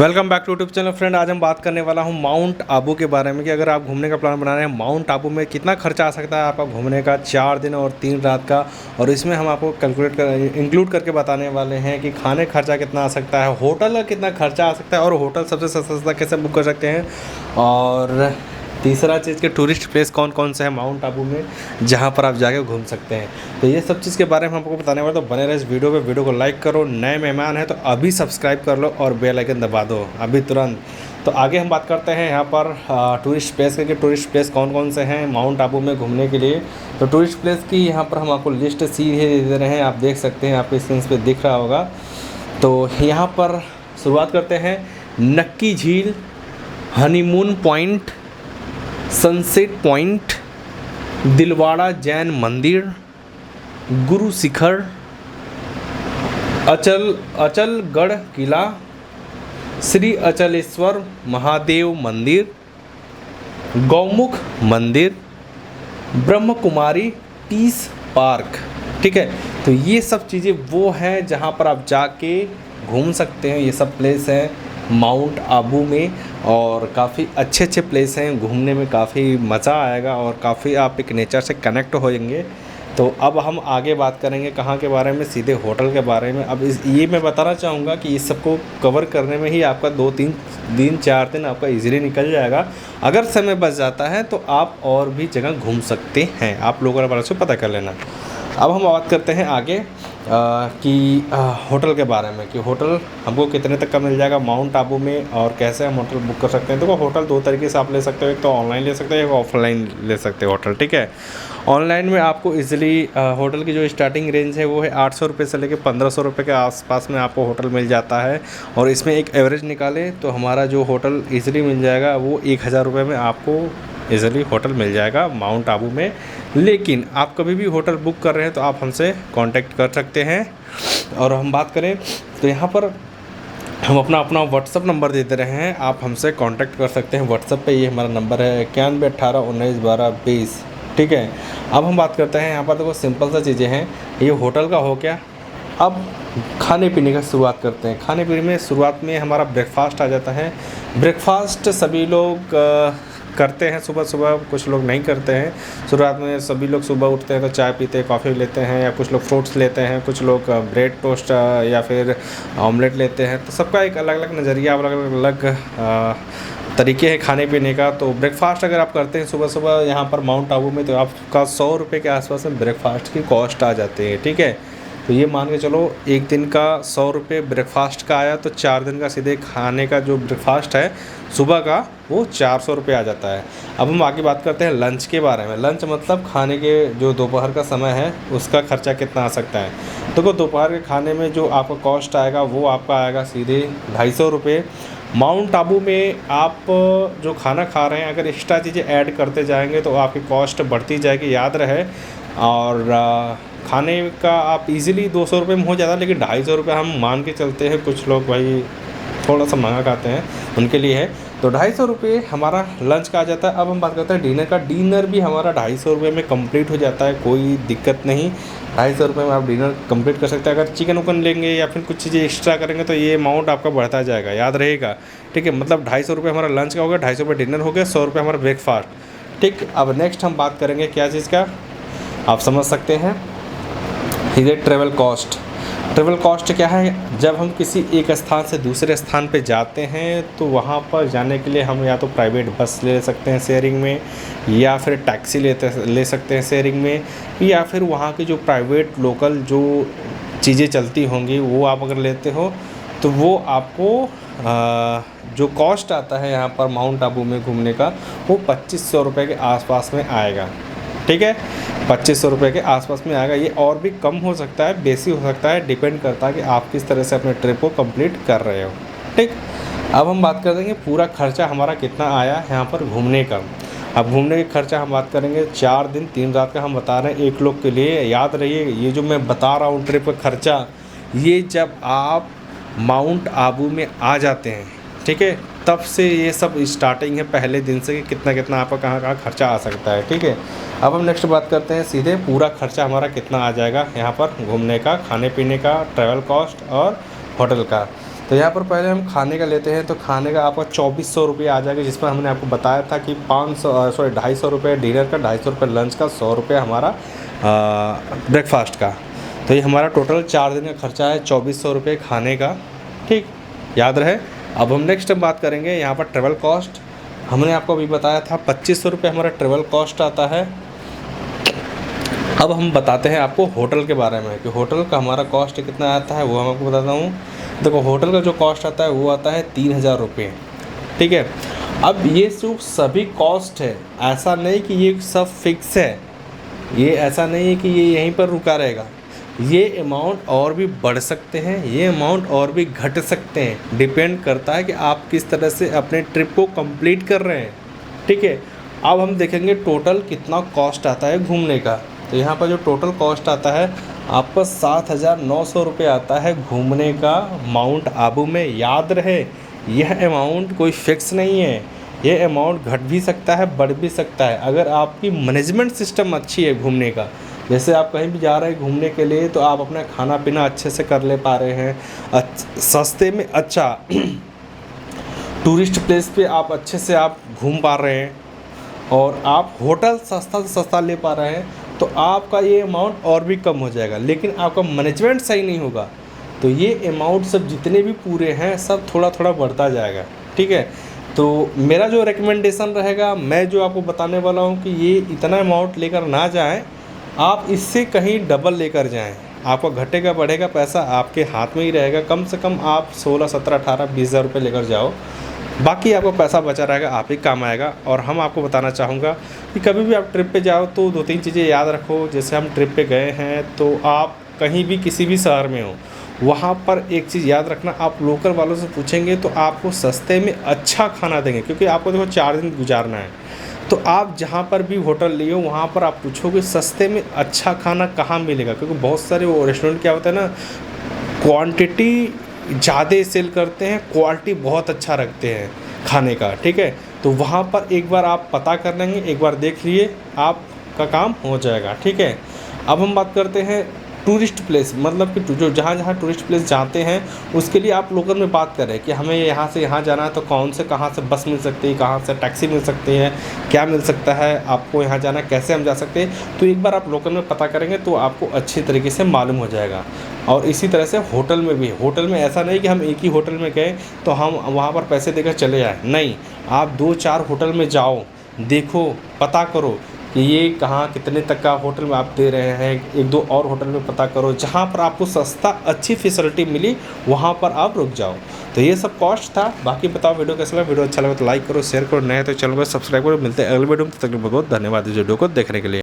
Welcome back to YouTube channel friend. आज हम बात करने वाला हूं माउंट आबू के बारे में कि अगर आप घूमने का प्लान बना रहे हैं माउंट आबू में कितना खर्चा आ सकता है आपका घूमने का 4 दिन और 3 रात का। और इसमें हम आपको इंक्लूड करके बताने वाले हैं कि खाने खर्चा कितना आ सकता है, होटल का कितना खर्चा आ सकता है और होटल सबसे सस्ता कैसे बुक कर सकते हैं, और तीसरा चीज़ के टूरिस्ट प्लेस कौन कौन से हैं माउंट आबू में जहां पर आप जाके घूम सकते हैं। तो ये सब चीज़ के बारे में आपको बताने वाला, तो बने रहे इस वीडियो को लाइक करो, नए मेहमान हैं तो अभी सब्सक्राइब कर लो और बेल आइकन दबा दो अभी तुरंत। तो आगे हम बात करते हैं यहाँ पर टूरिस्ट प्लेस के, टूरिस्ट प्लेस कौन कौन से हैं माउंट आबू में घूमने के लिए। तो टूरिस्ट प्लेस की यहाँ पर हम आपको लिस्ट सीधे दे रहे हैं, आप देख सकते हैं, आपके स्क्रीन पे दिख रहा होगा। तो यहाँ पर शुरुआत करते हैं नक्की झील, honeymoon point, sunset point, Dilwara Jain मंदिर, गुरु शिखर, अचलगढ़ किला, श्री अचलेश्वर महादेव मंदिर, गौमुख मंदिर, ब्रह्म कुमारी पीस पार्क। ठीक है, तो ये सब चीज़ें वो हैं जहाँ पर आप जाके घूम सकते हैं। ये सब प्लेस हैं माउंट आबू में और काफ़ी अच्छे प्लेस हैं, घूमने में काफ़ी मज़ा आएगा और काफ़ी आप एक नेचर से कनेक्ट हो जाएंगे। तो अब हम आगे बात करेंगे कहाँ के बारे में, सीधे होटल के बारे में। अब ये मैं बताना चाहूँगा कि इस सबको कवर करने में ही आपका 2-3 दिन 4 दिन आपका इजीली निकल जाएगा। अगर समय बच जाता है तो आप और भी जगह घूम सकते हैं, आप लोगों के बारे से पता कर लेना। अब हम बात करते हैं आगे कि होटल के बारे में कि होटल हमको कितने तक का मिल जाएगा माउंट आबू में और कैसे हम होटल बुक कर सकते हैं। देखो, होटल 2 तरीके से आप ले सकते हो, एक तो ऑनलाइन ले सकते हो, एक ऑफलाइन ले सकते हो होटल। ठीक है, ऑनलाइन में आपको इजीली होटल की जो स्टार्टिंग रेंज है वो है 800 रुपये से लेकर 1500 रुपये के आसपास में आपको होटल मिल जाता है। और इसमें एक एवरेज निकालें तो हमारा जो होटल इजीली मिल जाएगा वो 1000 रुपये में आपको इजीली होटल मिल जाएगा माउंट आबू में। लेकिन आप कभी भी होटल बुक कर रहे हैं तो आप हमसे कांटेक्ट कर सकते हैं। और हम बात करें तो यहाँ पर हम अपना व्हाट्सअप नंबर दे दे रहे हैं, आप हमसे कांटेक्ट कर सकते हैं व्हाट्सअप पे। ये हमारा नंबर है 91 18 19 12 20। ठीक है, अब हम बात करते हैं यहाँ पर। देखो, सिंपल सा चीज़ें हैं, ये होटल का हो गया। अब खाने पीने का शुरुआत करते हैं। खाने पीने में शुरुआत में हमारा ब्रेकफास्ट आ जाता है। ब्रेकफास्ट सभी लोग करते हैं सुबह सुबह, कुछ लोग नहीं करते हैं। शुरुआत में सभी लोग सुबह उठते हैं तो चाय पीते हैं, कॉफ़ी लेते हैं, या कुछ लोग फ्रूट्स लेते हैं, कुछ लोग ब्रेड टोस्ट या फिर ऑमलेट लेते हैं। तो सबका एक अलग अलग नज़रिया, अलग अलग तरीके हैं खाने पीने का। तो ब्रेकफास्ट अगर आप करते हैं सुबह सुबह यहाँ पर माउंट आबू में तो आपका 100 रुपये के आसपास में ब्रेकफास्ट की कॉस्ट आ जाती है। ठीक है, तो ये मान के चलो एक दिन का 100 रुपये ब्रेकफास्ट का आया तो 4 दिन का सीधे खाने का जो ब्रेकफास्ट है सुबह का वो 400 रुपये आ जाता है। अब हम आगे बात करते हैं लंच के बारे में। लंच मतलब खाने के जो दोपहर का समय है उसका खर्चा कितना आ सकता है। तो दोपहर के खाने में जो आपका कॉस्ट आएगा वो आपका आएगा सीधे 250 रुपये। माउंट आबू में आप जो खाना खा रहे हैं अगर एक्स्ट्रा चीज़ें ऐड करते जाएंगे तो आपकी कॉस्ट बढ़ती जाएगी, याद रहे। और खाने का आप इजीली 200 रुपये में हो जाता है, लेकिन 250 रुपये हम मान के चलते हैं। कुछ लोग भाई थोड़ा सा महंगा खाते हैं, उनके लिए है। तो 250 रुपये हमारा लंच का आ जाता है। अब हम बात करते हैं डिनर का। डिनर भी हमारा 250 रुपये में कंप्लीट हो जाता है, कोई दिक्कत नहीं। 250 रुपये में आप डिनर कंप्लीट कर सकते हैं। अगर चिकन उकन लेंगे या फिर कुछ चीज़ें एक्स्ट्रा करेंगे तो ये अमाउंट आपका बढ़ता जाएगा, याद रहेगा। ठीक है, मतलब 250 रुपये हमारा लंच का हो गया, 250 रुपये डिनर हो गया, 100 रुपये हमारा ब्रेकफास्ट। ठीक, अब नेक्स्ट हम बात करेंगे क्या चीज़ का, आप समझ सकते हैं, सीधे ट्रैवल कॉस्ट। ट्रैवल कॉस्ट क्या है, जब हम किसी एक स्थान से दूसरे स्थान पे जाते हैं तो वहाँ पर जाने के लिए हम या तो प्राइवेट बस ले सकते हैं शेयरिंग में, या फिर टैक्सी ले सकते हैं शेयरिंग में, या फिर वहाँ की जो प्राइवेट लोकल जो चीज़ें चलती होंगी वो आप अगर लेते हो तो वो आपको जो कॉस्ट आता है यहाँ पर माउंट आबू में घूमने का वो 2500 रुपये के आसपास में आएगा। ठीक है, 2500 रुपये के आसपास में आएगा। ये और भी कम हो सकता है, बेसी हो सकता है, डिपेंड करता है कि आप किस तरह से अपने ट्रिप को कंप्लीट कर रहे हो। ठीक, अब हम बात कर देंगे पूरा खर्चा हमारा कितना आया यहाँ पर घूमने का। अब घूमने का खर्चा हम बात करेंगे 4 दिन 3 रात का हम बता रहे हैं एक लोग के लिए। याद रहिए, ये जो मैं बता रहा हूँ ट्रिप का खर्चा, ये जब आप माउंट आबू में आ जाते हैं, ठीक है, तब से ये सब स्टार्टिंग है पहले दिन से कि कितना कितना आपका कहाँ खर्चा आ सकता है। ठीक है, अब हम नेक्स्ट बात करते हैं सीधे पूरा खर्चा हमारा कितना आ जाएगा यहाँ पर घूमने का, खाने पीने का, ट्रैवल कॉस्ट और होटल का। तो यहाँ पर पहले हम खाने का लेते हैं, तो खाने का आपका 2400 रुपये आ जाएगा, जिसमें हमने आपको बताया था कि 250 रुपये डिनर का, 250 रुपये लंच का, 100 रुपये हमारा ब्रेकफास्ट का। तो ये हमारा टोटल 4 दिन का खर्चा है 2400 रुपये खाने का। ठीक, याद रहे। अब हम नेक्स्ट बात करेंगे यहाँ पर ट्रेवल कॉस्ट। हमने आपको अभी बताया था 2500 रुपये हमारा ट्रेवल कॉस्ट आता है। अब हम बताते हैं आपको होटल के बारे में कि होटल का हमारा कॉस्ट कितना आता है, वो हम आपको बताता हूँ। देखो, होटल का जो कॉस्ट आता है वो आता है 3000 रुपये। ठीक है। अब ये जो सभी कॉस्ट है, ऐसा नहीं कि ये सब फिक्स है, ये ऐसा नहीं है कि ये यहीं पर रुका रहेगा। ये अमाउंट और भी बढ़ सकते हैं, ये अमाउंट और भी घट सकते हैं। डिपेंड करता है कि आप किस तरह से अपने ट्रिप को कंप्लीट कर रहे हैं। ठीक है। अब हम देखेंगे टोटल कितना कॉस्ट आता है घूमने का। तो यहाँ पर जो टोटल कॉस्ट आता है आपका 7900 रुपये आता है घूमने का माउंट आबू में। याद रहे, यह अमाउंट कोई फिक्स नहीं है, ये अमाउंट घट भी सकता है, बढ़ भी सकता है। अगर आपकी मैनेजमेंट सिस्टम अच्छी है घूमने का, जैसे आप कहीं भी जा रहे हैं घूमने के लिए, तो आप अपना खाना पीना अच्छे से कर ले पा रहे हैं, सस्ते में अच्छा टूरिस्ट प्लेस पे आप अच्छे से आप घूम पा रहे हैं, और आप होटल सस्ता से सस्ता ले पा रहे हैं, तो आपका ये अमाउंट और भी कम हो जाएगा। लेकिन आपका मैनेजमेंट सही नहीं होगा तो ये अमाउंट सब जितने भी पूरे हैं सब थोड़ा थोड़ा बढ़ता जाएगा। ठीक है। तो मेरा जो रिकमेंडेशन रहेगा, मैं जो आपको बताने वाला हूँ कि ये इतना अमाउंट लेकर ना जाएं, आप इससे कहीं डबल लेकर जाएं। आपका घटेगा बढ़ेगा पैसा आपके हाथ में ही रहेगा। कम से कम आप 16, 17, 18, 20 हज़ार रुपये लेकर जाओ, बाकी आपका पैसा बचा रहेगा, आप ही काम आएगा। और हम आपको बताना चाहूँगा कि कभी भी आप ट्रिप पे जाओ तो 2-3 चीज़ें याद रखो। जैसे हम ट्रिप पे गए हैं तो आप कहीं भी किसी भी शहर में हो, वहाँ पर एक चीज़ याद रखना, आप लोकल वालों से पूछेंगे तो आपको सस्ते में अच्छा खाना देंगे, क्योंकि आपको देखो 4 दिन गुजारना है। तो आप जहाँ पर भी होटल लिए हो वहाँ पर आप पूछोगे सस्ते में अच्छा खाना कहाँ मिलेगा, क्योंकि बहुत सारे वो रेस्टोरेंट क्या होता है ना, क्वांटिटी ज़्यादा सेल करते हैं, क्वालिटी बहुत अच्छा रखते हैं खाने का। ठीक है। तो वहाँ पर एक बार आप पता कर लेंगे, एक बार देख लिए, आपका काम हो जाएगा। ठीक है। अब हम बात करते हैं टूरिस्ट प्लेस, मतलब कि जो जहाँ जहाँ टूरिस्ट प्लेस जाते हैं उसके लिए आप लोकल में बात करें कि हमें यहाँ से यहाँ जाना है, तो कौन से कहाँ से बस मिल सकती है, कहाँ से टैक्सी मिल सकती है, क्या मिल सकता है, आपको यहाँ जाना कैसे हम जा सकते हैं। तो एक बार आप लोकल में पता करेंगे तो आपको अच्छी तरीके से मालूम हो जाएगा। और इसी तरह से होटल में भी, होटल में ऐसा नहीं कि हम एक ही होटल में गए तो हम वहाँ पर पैसे देकर चले जाएँ, नहीं। आप 2-4 होटल में जाओ, देखो, पता करो कि ये कहाँ कितने तक का होटल में आप दे रहे हैं। 1-2 और होटल में पता करो, जहाँ पर आपको सस्ता अच्छी फैसिलिटी मिली वहाँ पर आप रुक जाओ। तो ये सब कॉस्ट था। बाकी बताओ वीडियो कैसा लगा। वीडियो अच्छा लगा तो लाइक करो, शेयर करो, नए तो चैनल को सब्सक्राइब करो। मिलते हैं अगले वीडियो में, तब तक बहुत बहुत धन्यवाद इस वीडियो को देखने के लिए।